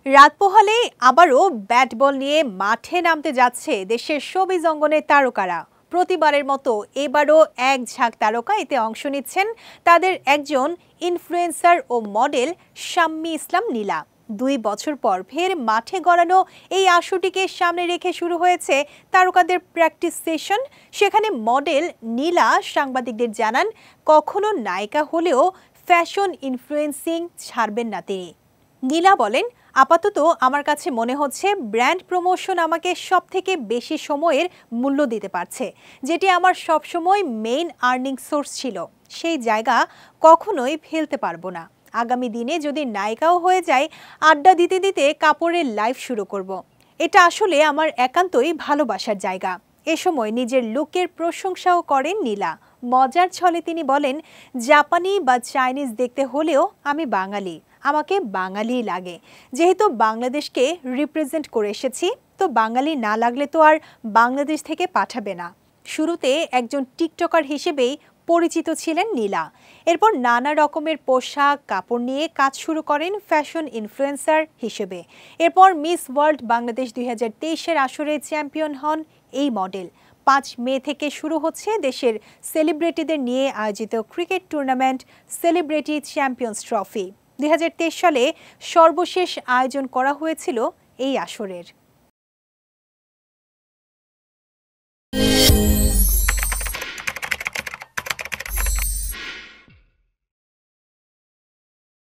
রাত পোহালে আবারও bat ball নিয়ে মাঠে নামতে যাচ্ছে দেশের শোবিজ অঙ্গনের তারকারা। প্রতিবারের মতো এবারও এক ঝাঁক তারকা এতে অংশ নিচ্ছেন। তাদের একজন ইনফ্লুয়েন্সার ও মডেল শাম্মী ইসলাম নীলা। 2 বছর পর ফের মাঠে গড়ানো এই আসরটিকে সামনে রেখে শুরু হয়েছে তারকাদের প্র্যাকটিস সেশন। সেখানে মডেল নীলা সাংবাদিকদের জানান, কখনো নায়িকা হলেও ফ্যাশন ইনফ্লুয়েন্সিং ছাড়বেন না তিনি। নীলা বলেন, আপাতত আমার কাছে মনে হচ্ছে ব্র্যান্ড প্রমোশন আমাকে সবথেকে বেশি সময়ের মূল্য দিতে পারছে, যেটি আমার সবসময় মেইন আর্নিং সোর্স ছিল। সেই জায়গা কখনোই ফেলতে পারবো না। আগামী দিনে যদি নায়িকাও হয়ে যায়, আড্ডা দিতে দিতে কাপড়ের লাইফ শুরু করব। এটা আসলে আমার একান্তই ভালোবাসার জায়গা। এ সময় নিজের লুকের প্রশংসাও করেন নীলা। মজার ছলে তিনি বলেন, জাপানি বা চাইনিজ দেখতে হলেও আমি বাঙালি, আমাকে বাঙালি লাগে। যেহেতু বাংলাদেশকে রিপ্রেজেন্ট করে এসেছি, তো বাঙালি না লাগলে তো আর বাংলাদেশ থেকে পাঠাবে না। শুরুতে একজন টিকটকার হিসেবেই পরিচিত ছিলেন নীলা। এরপর নানা রকমের পোশাক কাপড় নিয়ে কাজ শুরু করেন ফ্যাশন ইনফ্লুয়েন্সার হিসেবে। এরপর মিস ওয়ার্ল্ড বাংলাদেশ 2023-এর আসরে চ্যাম্পিয়ন হন এই মডেল। 5 মে থেকে শুরু হচ্ছে দেশের সেলিব্রিটিদের নিয়ে আয়োজিত cricket tournament celebrity champions trophy. 2023 সালে সর্বশেষ আয়োজন করা হয়েছিল এই আসরের।